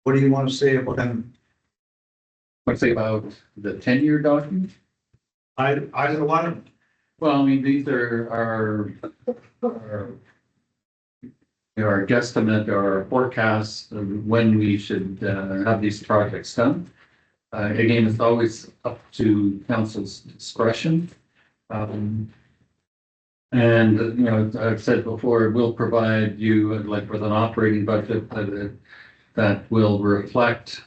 What do you want to say about them? What's it about the 10-year document? Either one. Well, I mean, these are our guesstimate or forecast of when we should have these projects done. Again, it's always up to council's discretion. And, you know, I've said before, we'll provide you like with an operating budget that will reflect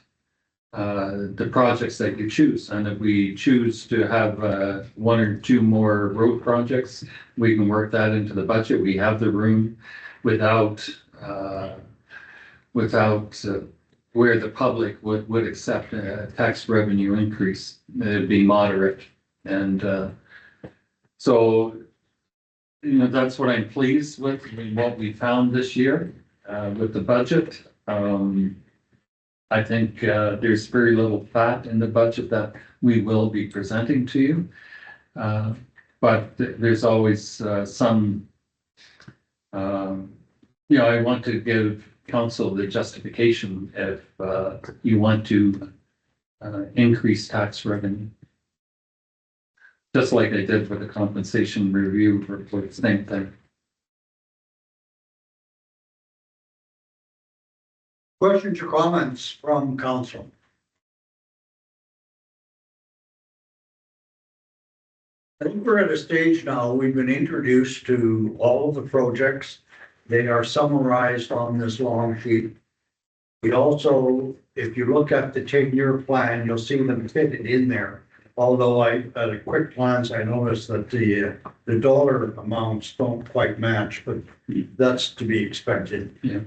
the projects that you choose. And if we choose to have one or two more road projects, we can work that into the budget. We have the room without where the public would accept a tax revenue increase. It'd be moderate. And so, you know, that's what I'm pleased with, what we found this year with the budget. I think there's very little fat in the budget that we will be presenting to you. But there's always some, you know, I want to give council the justification if you want to increase tax revenue. Just like I did with the compensation review for the same thing. Questions or comments from council? I think we're at a stage now, we've been introduced to all of the projects. They are summarized on this long sheet. We also, if you look at the 10-year plan, you'll see them fitted in there. Although at a quick glance, I noticed that the dollar amounts don't quite match, but that's to be expected. Yeah.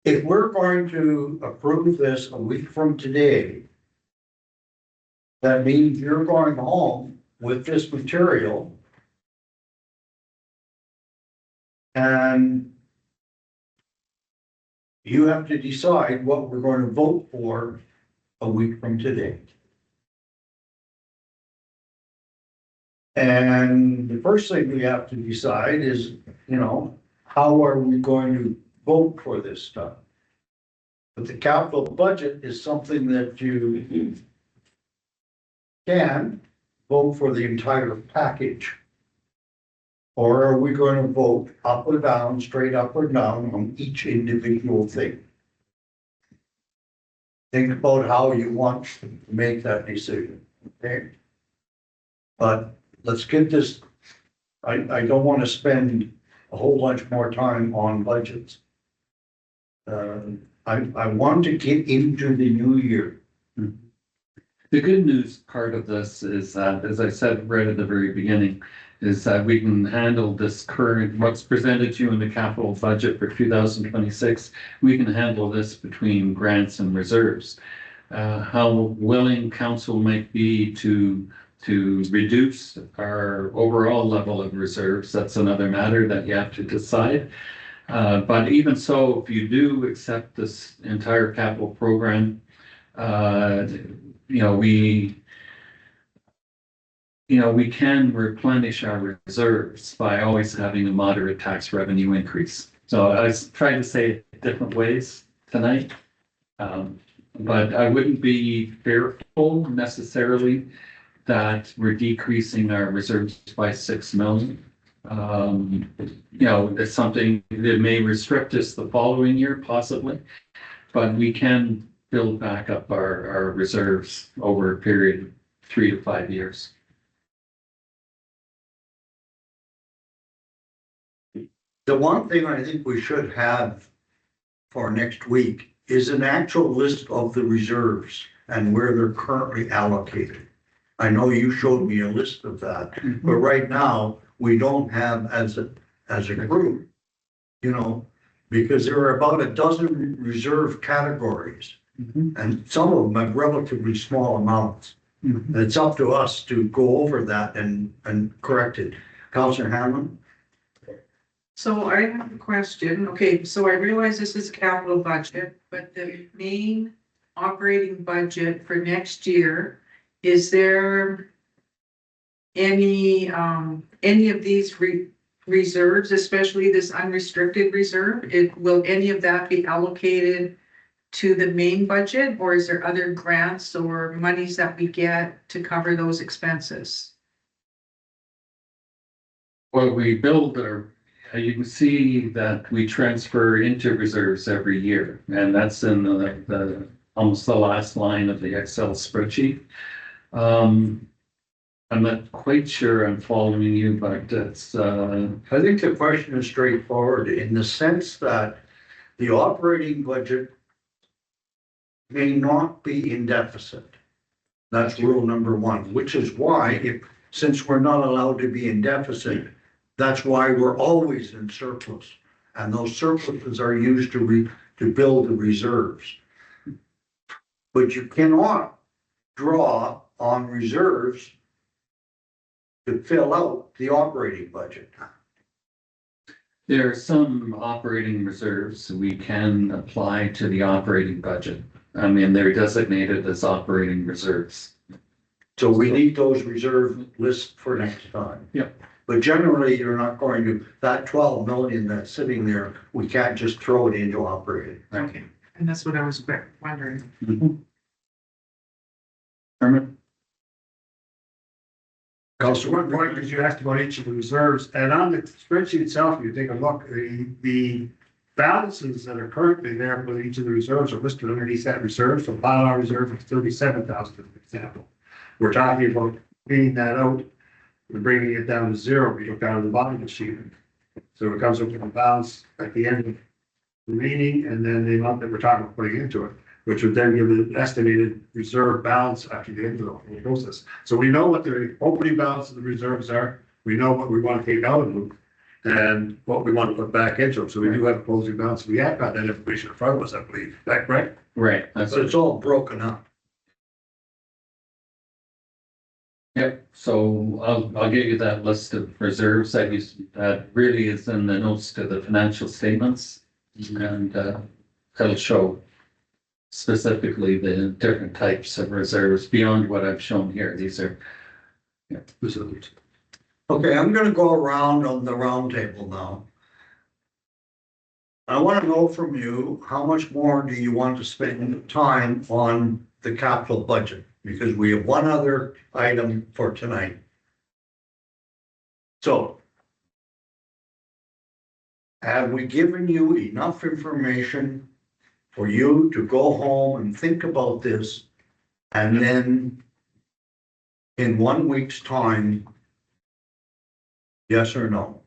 If we're going to approve this a week from today, that means you're going home with this material. And you have to decide what we're going to vote for a week from today. And the first thing we have to decide is, you know, how are we going to vote for this stuff? But the capital budget is something that you can vote for the entire package. Or are we going to vote up or down, straight up or down on each individual thing? Think about how you want to make that decision, okay? But let's get this, I don't want to spend a whole bunch more time on budgets. I want to get into the new year. The good news part of this is that, as I said right at the very beginning, is that we can handle this current, what's presented to you in the capital budget for 2026. We can handle this between grants and reserves. How willing council might be to reduce our overall level of reserves, that's another matter that you have to decide. But even so, if you do accept this entire capital program, we can replenish our reserves by always having a moderate tax revenue increase. So I was trying to say it different ways tonight, but I wouldn't be fearful necessarily that we're decreasing our reserves by 6 million. It's something that may restrict us the following year, possibly, but we can build back up our reserves over a period of 3 to 5 years. The one thing I think we should have for next week is an actual list of the reserves and where they're currently allocated. I know you showed me a list of that, but right now we don't have as a group, because there are about a dozen reserve categories, and some of them have relatively small amounts. And it's up to us to go over that and correct it. Councillor Hanlon? So I have a question. Okay, so I realize this is capital budget, but the main operating budget for next year, is there any of these reserves, especially this unrestricted reserve, will any of that be allocated to the main budget, or is there other grants or monies that we get to cover those expenses? Well, we build our, you can see that we transfer into reserves every year, and that's in the almost the last line of the Excel spreadsheet. I'm not quite sure I'm following you, but it's, I think the question is straightforward in the sense that the operating budget may not be in deficit. That's rule number one, which is why since we're not allowed to be in deficit, that's why we're always in surplus. And those surpluses are used to build the reserves. But you cannot draw on reserves to fill out the operating budget. there are some operating reserves we can apply to the operating budget. I mean, they're designated as operating reserves. So we need those reserve lists for next time. Yep. But generally, you're not going to, that 12 million that's sitting there, we can't just throw it into operating. Okay, and that's what I was wondering. Herman? So one point, because you asked about each of the reserves, and on the spreadsheet itself, you take a look, the balances that are currently there for each of the reserves are listed underneath that reserve. So bylaw reserve is 37,000, for example. We're talking about cleaning that out and bringing it down to zero. We look down at the bottom of the sheet. So it comes up with a balance at the end of the meeting, and then the amount that we're talking about putting into it, which would then give an estimated reserve balance after the end of the whole process. So we know what the opening balance of the reserves are. We know what we want to take out of them and what we want to put back into them. So we do have a closing balance. We have got that information in front of us, I believe. Is that correct? Right. That's So it's all broken up. Yep, so I'll give you that list of reserves that really is in the notes to the financial statements. And it'll show specifically the different types of reserves beyond what I've shown here. These are Reserves. Okay, I'm gonna go around on the round table now. I want to know from you, how much more do you want to spend time on the capital budget? Because we have one other item for tonight. So, have we given you enough information for you to go home and think about this? And then in 1 week's time, yes or no?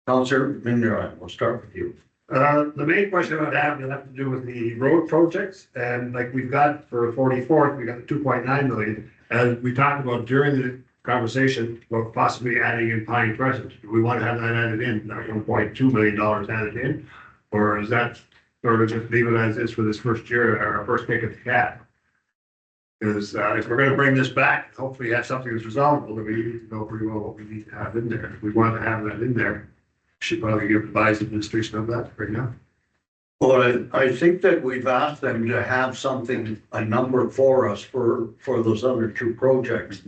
Counselor Mindra, we'll start with you. The main question I would have will have to do with the road projects, and like we've got for 44th, we got the 2.9 million. And we talked about during the conversation, about possibly adding in Pine Crescent. Do we want to have that added in, that $1.2 million added in? Or is that, or just leave it as is for this first year, our first kick at the cat? Because if we're gonna bring this back, hopefully have something that's resolvable, then we need to know pretty well what we need to have in there. If we want to have that in there, should probably give advice administration of that right now. Well, I think that we've asked them to have something, a number for us for those other two projects.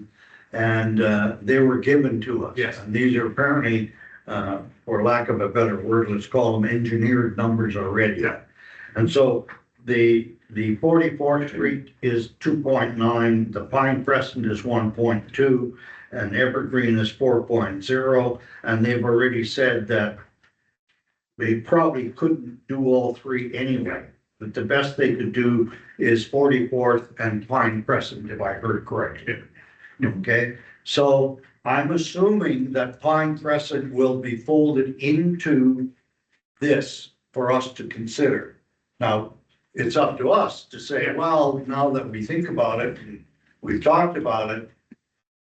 And they were given to us. Yes. And these are apparently, for lack of a better word, let's call them engineered numbers already. Yeah. And so the 44th Street is 2.9, the Pine Crescent is 1.2, and Evergreen is 4.0, and they've already said that they probably couldn't do all three anyway, but the best they could do is 44th and Pine Crescent, if I heard correctly. Okay, so I'm assuming that Pine Crescent will be folded into this for us to consider. Now, it's up to us to say, well, now that we think about it, we've talked about it,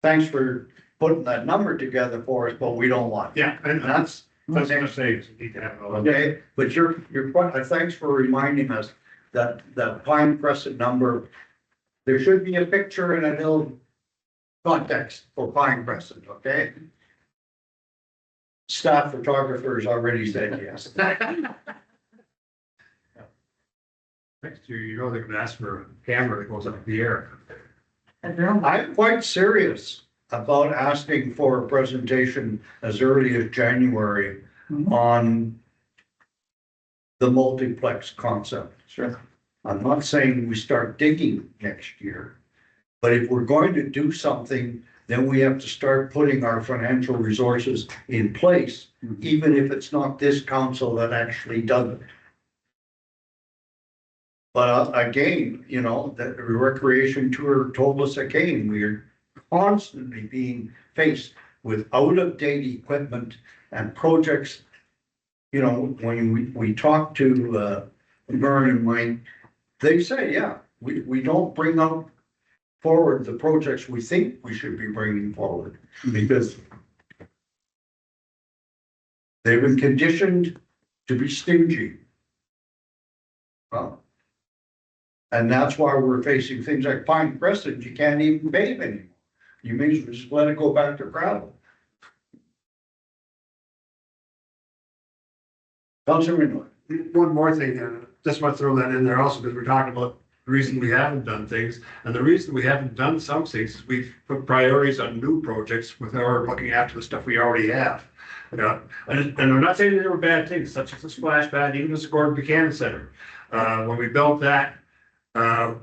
thanks for putting that number together for us, but we don't want it. Yeah, and That's, what I'm saying is we need to have all that. okay, but you're, thanks for reminding us that Pine Crescent number, there should be a picture and a little context for Pine Crescent, okay? Staff photographers already said yes. Next year, you know, they're gonna ask for a camera that goes up in the air. I'm quite serious. about asking for a presentation as early as January on the multiplex concept. Sure. I'm not saying we start digging next year, but if we're going to do something, then we have to start putting our financial resources in place, even if it's not this council that actually does it. But again, you know, the recreation tour told us again, we're constantly being faced with out-of-date equipment and projects. You know, when we talk to Vern and Mike, they say, yeah, we don't bring up forward the projects we think we should be bringing forward because they've been conditioned to be stingy. Well, and that's why we're facing things like Pine Crescent, you can't even pave anymore. You may as well just let it go back to gravel. Councilor Minoy. One more thing, just want to throw that in there also, because we're talking about the reason we haven't done things. And the reason we haven't done some things is we've put priorities on new projects without looking after the stuff we already have. Yeah, and I'm not saying there were bad things, such as the splash pad, even the Gordon Buchanan Center. When we built that,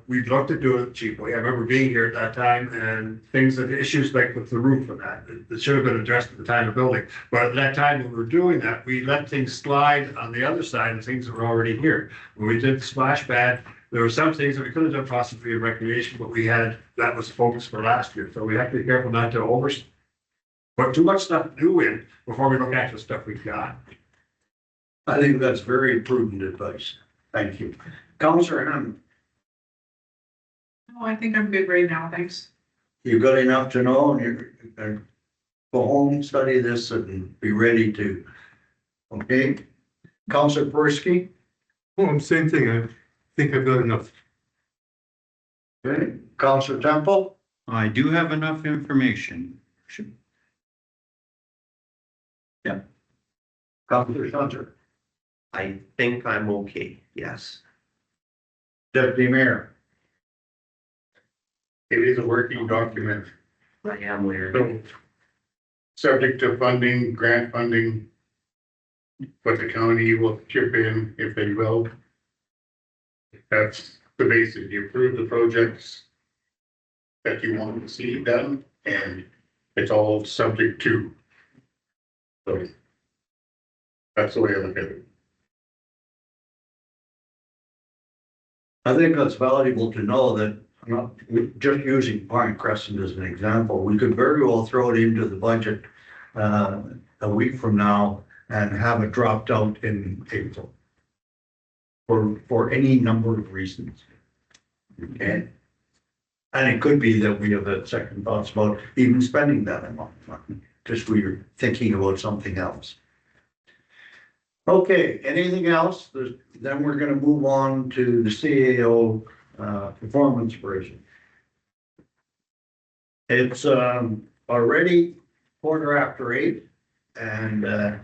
we looked at doing it cheaply. I remember being here at that time and issues like with the roof and that should have been addressed at the time of building. But at that time when we were doing that, we let things slide on the other side of things that were already here. When we did the splash pad, there were some things that we could have done possibly in recreation, but that was focused for last year. So we have to be careful not to put too much stuff new in before we look at the stuff we've got. I think that's very prudent advice. Thank you. Councilor Hammond. No, I think I'm good right now, thanks. You got enough to know and you're go home, study this and be ready to. Okay. Councilor Persky. Well, same thing. I think I've got enough. Okay. Councilor Temple. I do have enough information. Yeah. Councilor Hunter. I think I'm okay, yes. Deputy Mayor. It is a working document. I am aware. So, subject to funding, grant funding, what the county will chip in if they will. That's the basis. You approve the projects that you want to see done, and it's all subject to. So that's the way I look at it. I think that's valuable to know that, just using Pine Crescent as an example, we could very well throw it into the budget a week from now and have it dropped out in April. For any number of reasons. Okay. And it could be that we have a second thoughts about even spending that amount of money, because we are thinking about something else. Okay, anything else? Then we're gonna move on to the CAO performance appraisal. It's already 8:15, and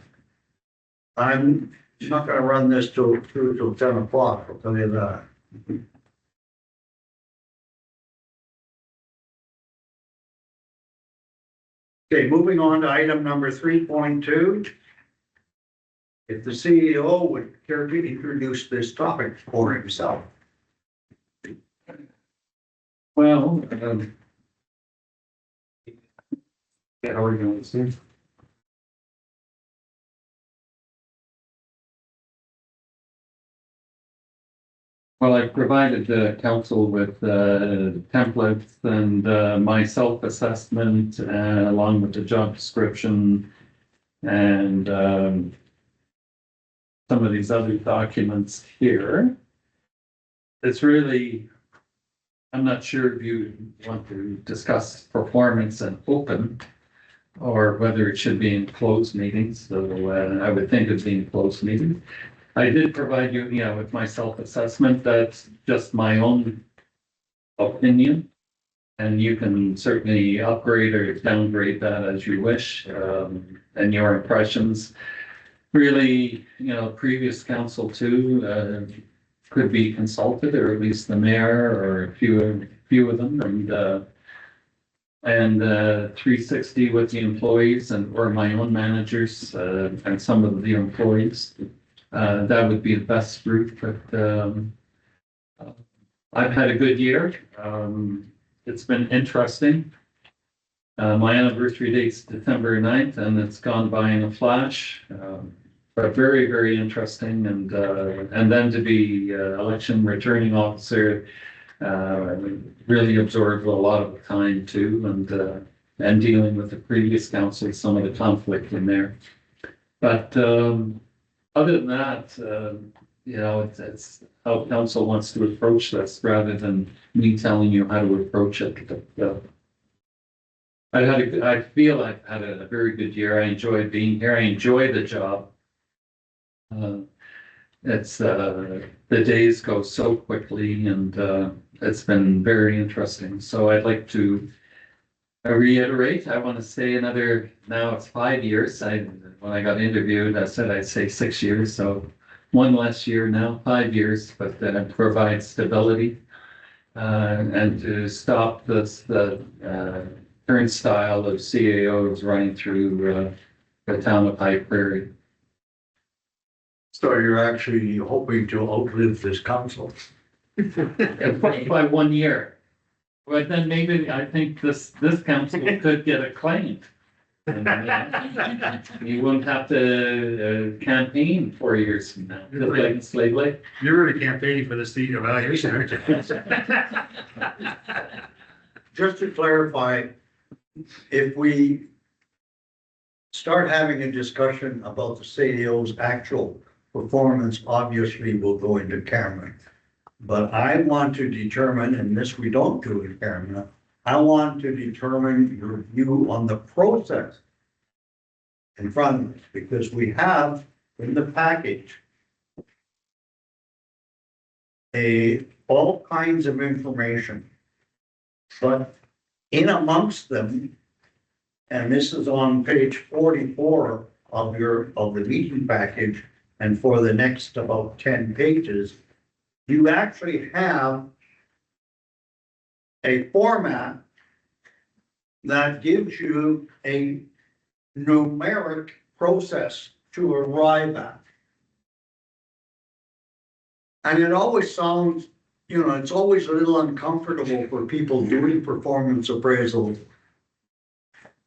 I'm not gonna run this through till 10 o'clock, I'll tell you that. Okay, moving on to item number 3.2. If the CEO would care to introduce this topic for himself. Well, get organized. Well, I provided the council with templates and my self-assessment along with the job description and some of these other documents here. It's really, I'm not sure if you want to discuss performance and open or whether it should be in closed meetings. So I would think it'd be in closed meeting. I did provide you, with my self-assessment. That's just my own opinion. And you can certainly upgrade or downgrade that as you wish, and your impressions. Really, previous council too, could be consulted, or at least the mayor or a few of them. And and 360 with the employees or my own managers and some of the employees. That would be the best route, but I've had a good year. It's been interesting. My anniversary date's December 9th, and it's gone by in a flash. But very, very interesting, and then to be election returning officer, really absorbed a lot of the time too, and dealing with the previous council, some of the conflict in there. But other than that, you know, it's how council wants to approach this rather than me telling you how to approach it. But, I feel I've had a very good year. I enjoy being here. I enjoy the job. It's the days go so quickly, and it's been very interesting. So I'd like to reiterate, I want to say another, now it's 5 years. When I got interviewed, I said I'd say 6 years, so one less year now, 5 years, but provide stability and to stop the current style of CAOs running through the town of High Prairie. So you're actually hoping to outlive this council? By 1 year. But then maybe I think this council could get acclaimed. And, you won't have to campaign 4 years from now, just like Slave Lake. You're really campaigning for the seat evaluation, aren't you? Just to clarify, if we start having a discussion about the CAO's actual performance, obviously we'll go into camera. But I want to determine, and this we don't do in camera, I want to determine your view on the process in front of us, because we have in the package all kinds of information. But in amongst them, and this is on page 44 of the meeting package, and for the next about 10 pages, you actually have a format that gives you a numeric process to arrive at. And it always sounds, you know, it's always a little uncomfortable for people doing performance appraisals.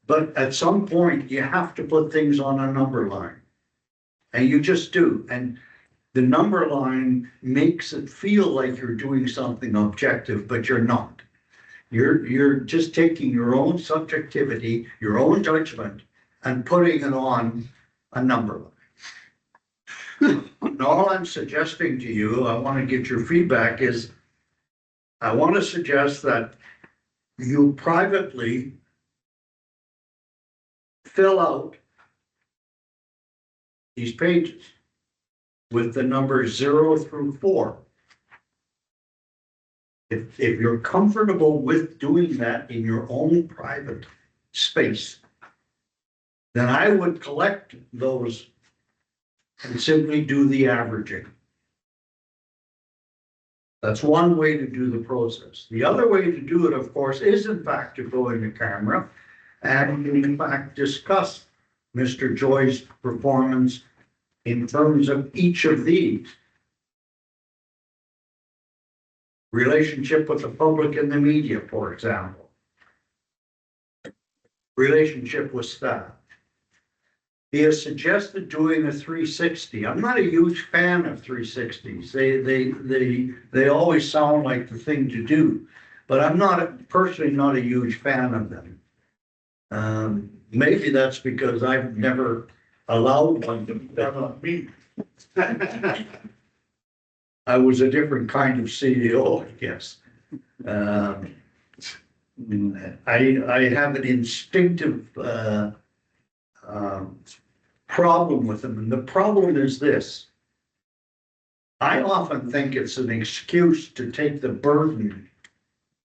But at some point, you have to put things on a number line. And you just do. And the number line makes it feel like you're doing something objective, but you're not. You're just taking your own subjectivity, your own judgment, and putting it on a number line. And all I'm suggesting to you, I want to get your feedback, is I want to suggest that you privately fill out these pages with the numbers 0 through 4. If you're comfortable with doing that in your own private space, then I would collect those and simply do the averaging. That's one way to do the process. The other way to do it, of course, is in fact to go into camera and in fact discuss Mr. Joy's performance in terms of each of these. Relationship with the public and the media, for example. Relationship with staff. He has suggested doing a 360. I'm not a huge fan of 360s. They always sound like the thing to do, but I'm personally not a huge fan of them. Maybe that's because I've never allowed one to be done on me. I was a different kind of CEO, I guess. I have an instinctive problem with them, and the problem is this. I often think it's an excuse to take the burden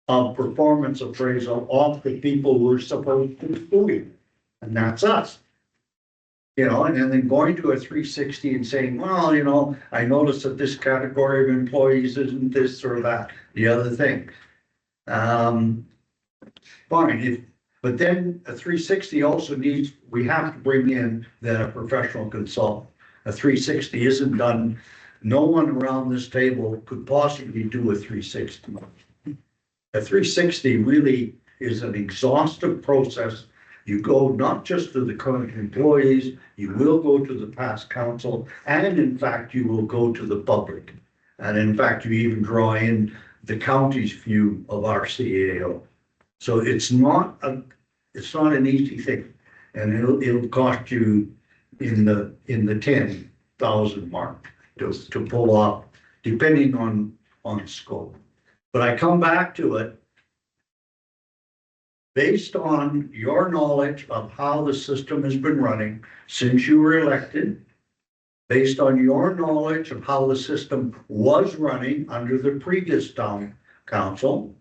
of performance appraisal off the people who are supposed to be doing it, and that's us. You know, and then going to a 360 and saying, well, you know, I noticed that this category of employees isn't this or that, the other thing. Fine, But then a 360 also needs, we have to bring in then a professional consultant. A 360 isn't done, no one around this table could possibly do a 360. A 360 really is an exhaustive process. You go not just to the current employees, you will go to the past council, and in fact, you will go to the public. And in fact, you even draw in the county's view of our CAO. So it's not an easy thing, and it'll cost you in the 10,000 mark to pull off, depending on scope. But I come back to it. Based on your knowledge of how the system has been running since you were elected, based on your knowledge of how the system was running under the previous town council,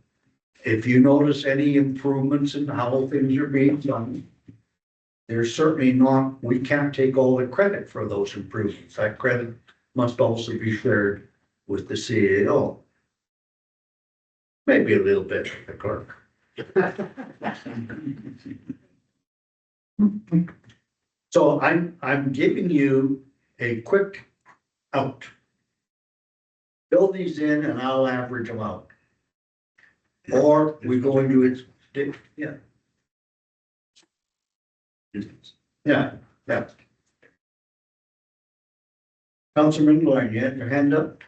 if you notice any improvements in how things are being done, there's certainly not, we can't take all the credit for those improvements. That credit must also be shared with the CAO. Maybe a little bit with the clerk. So I'm giving you a quick out. Fill these in and I'll average them out. Or we go into it, yeah. Yeah, yeah. Councilman Lloyd, you had your hand up?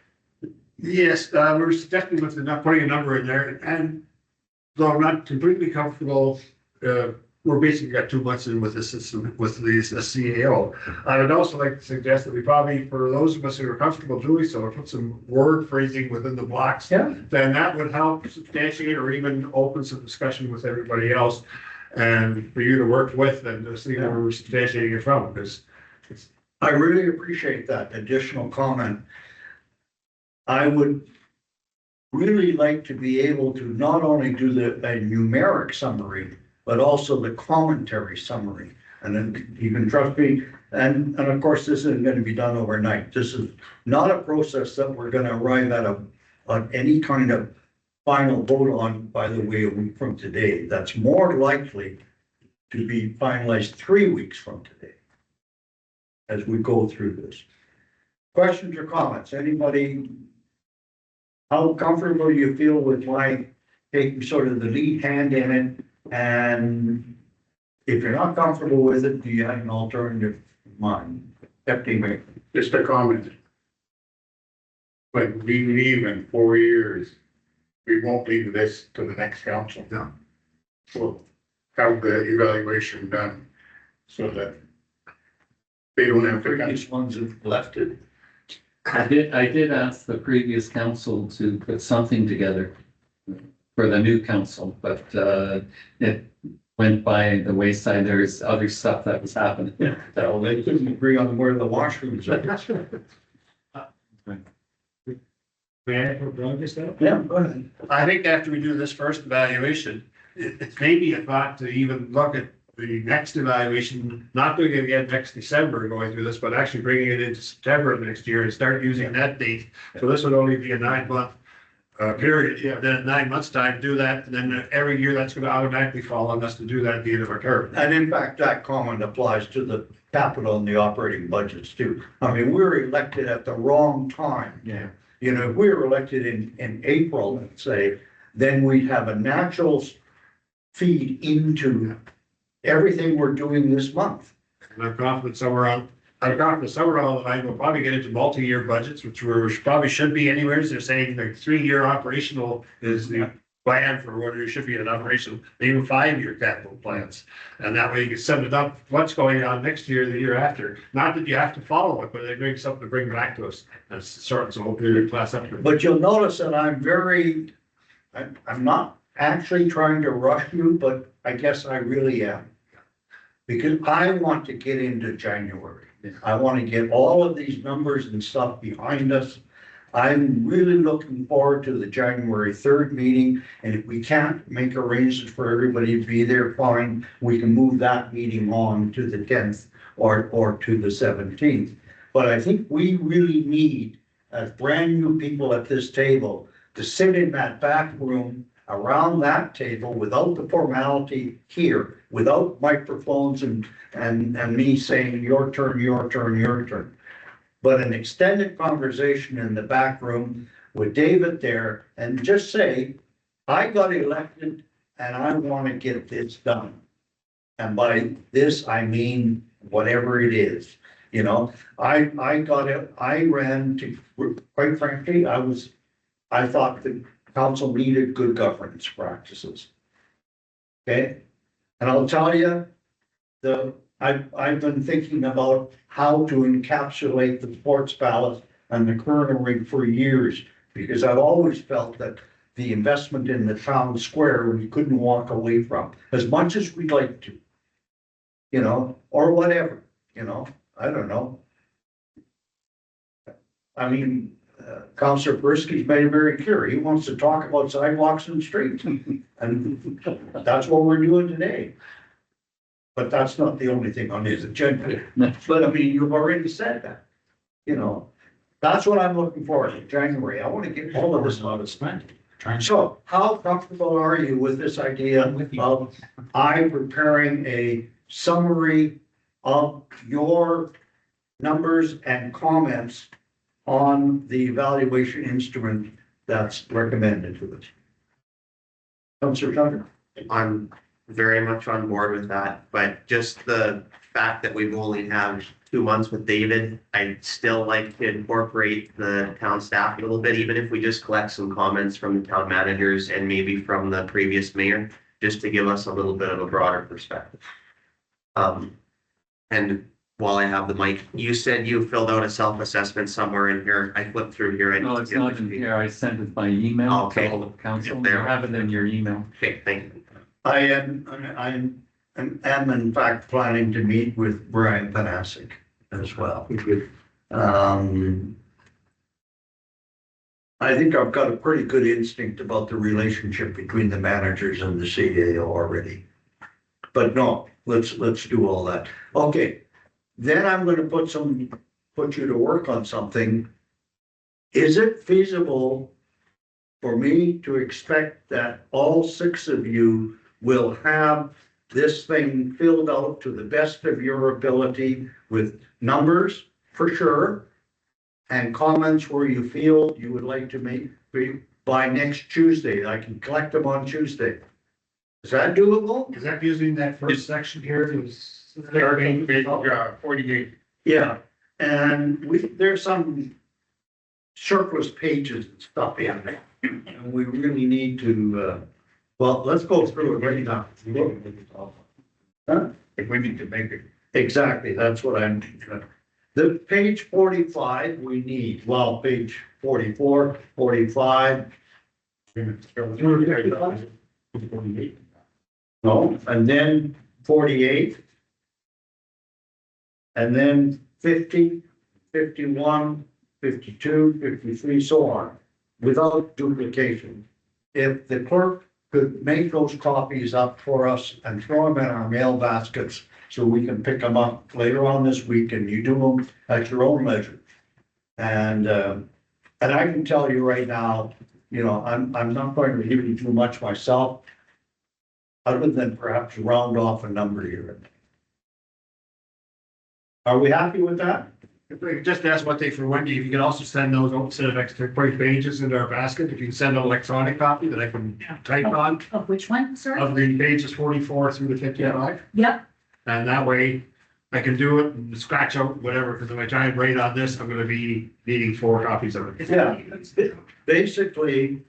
Yes, we're suggesting with not putting a number in there, and though I'm not completely comfortable, we're basically got 2 months in with the system, with the CAO. I would also like to suggest that we probably, for those of us who are comfortable doing so, put some word phrasing within the blocks. Yeah. Then that would help substantiate or even open some discussion with everybody else, and for you to work with and to see where we're substantiating it from, because I really appreciate that additional comment. I would really like to be able to not only do a numeric summary, but also the commentary summary. And then you can trust me, and of course, this isn't going to be done overnight. This is not a process that we're going to arrive at on any kind of final vote on, by the way, a week from today. That's more likely to be finalized 3 weeks from today as we go through this. Questions or comments? Anybody? How comfortable do you feel with my taking sort of the lead hand in it? And if you're not comfortable with it, do you have an alternative in mind? Deputy Mayor. Just a comment. When we leave in 4 years, we won't leave this to the next council. No. We'll have the evaluation done so that they don't have to. Previous ones have left it. I did ask the previous council to put something together for the new council, but it went by the wayside. There's other stuff that was happening. So they couldn't agree on where the washrooms are. may I propose this though? Yeah, go ahead. I think after we do this first evaluation, it may be a thought to even look at the next evaluation, not doing it again next December, going through this, but actually bringing it into September of next year and start using that date. So this would only be a 9-month period. Yeah. Then in 9 months' time, do that, and then every year that's going to automatically fall on us to do that at the end of our term. And in fact, that comment applies to the capital and the operating budgets too. I mean, we were elected at the wrong time. Yeah. You know, if we were elected in April, let's say, then we'd have a natural feed into everything we're doing this month. And I'm confident somewhere on the line, we'll probably get into multi-year budgets, which probably should be anyways. They're saying like 3-year operational is the plan for what it should be an operational, even 5-year capital plans. And that way you can set it up, what's going on next year, the year after. Not that you have to follow it, but they're doing something to bring back to us. That's sort of whole period class up. But you'll notice that I'm not actually trying to rush you, but I guess I really am. Because I want to get into January. I want to get all of these numbers and stuff behind us. I'm really looking forward to the January 3rd meeting. And if we can't make arrangements for everybody to be there, fine, we can move that meeting on to the 10th or to the 17th. But I think we really need, as brand new people at this table, to sit in that back room around that table without the formality here, without microphones and me saying your turn, your turn, your turn. But an extended conversation in the back room with David there and just say, I got elected and I want to get this done. And by this, I mean whatever it is, you know, I got it, I ran to, quite frankly, I thought the council needed good governance practices. Okay, and I'll tell you, I've been thinking about how to encapsulate the sports ballot and the corner ring for years, because I've always felt that the investment in the town square, we couldn't walk away from, as much as we'd like to. You know, or whatever, you know, I don't know. I mean, Councillor Persky's made it very clear, he wants to talk about sidewalks and streets, and that's what we're doing today. But that's not the only thing on his agenda, but I mean, you've already said that, you know. That's what I'm looking for in January, I want to get all of this out of spending. So how comfortable are you with this idea of I preparing a summary of your numbers and comments on the evaluation instrument that's recommended to us? Councillor Tucker? I'm very much on board with that, but just the fact that we've only have 2 months with David, I'd still like to incorporate the town staff a little bit, even if we just collect some comments from the town managers and maybe from the previous mayor, just to give us a little bit of a broader perspective. And while I have the mic, you said you filled out a self-assessment somewhere in here. I flipped through here. No, it's not in here. I sent it by email Okay. to all of council. There. You have it in your email. Okay, thank you. I am in fact planning to meet with Brian Panasic as well. I think I've got a pretty good instinct about the relationship between the managers and the CAO already. But no, let's do all that. Okay, then I'm gonna put you to work on something. Is it feasible for me to expect that all 6 of you will have this thing filled out to the best of your ability with numbers for sure, and comments where you feel you would like to make by next Tuesday? I can collect them on Tuesday. Is that doable? Is that using that first section here to? Starting page 48. Yeah, and there's some surplus pages and stuff in there. And we really need to, well, let's go through it right now. Huh? If we need to make it. Exactly, that's what I'm, the page 45 we need, well, page 44, 45, no, and then 48. And then 50, 51, 52, 53, so on, without duplication. If the clerk could make those copies up for us and throw them in our mail baskets so we can pick them up later on this week, and you do them at your own leisure. And I can tell you right now, you know, I'm not going to give you too much myself, other than perhaps round off a number here. Are we happy with that? If we could just ask one thing for Wendy, if you can also send those instead of extra 20 pages into our basket, if you can send an electronic copy that I can type on Of which one, sorry? of the pages 44 through to 55. Yep, And that way I can do it and scratch out whatever, because if I try and write on this, I'm gonna be needing 4 copies of it. Yeah. Basically,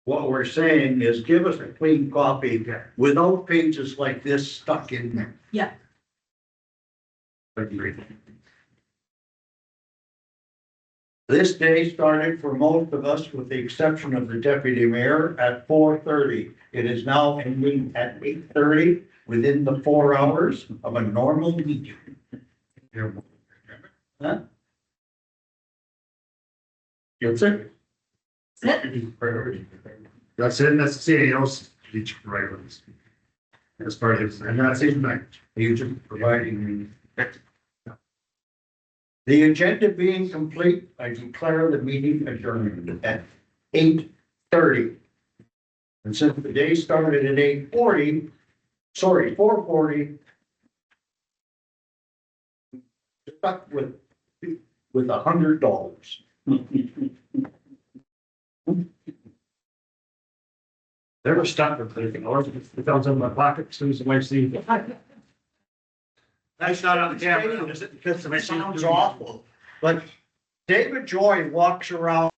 what we're saying is give us a clean copy without pages like this stuck in there. yeah. This day started for most of us, with the exception of the deputy mayor, at 4:30. It is now ending at 8:30, within the 4 hours of a normal meeting. Huh? That's it. That's it. That's it, that's the CAO's each writers. As part of, and that's it, right? You just providing me. The agenda being complete, I declare the meeting adjourned at 8:30. And since the day started at 8:40, sorry, 4:40. Stuck with $100. Never stuck with anything, or it comes in my pocket as soon as the wife sees it. Nice shot on the camera. Because it sounds awful, but David Joy walks around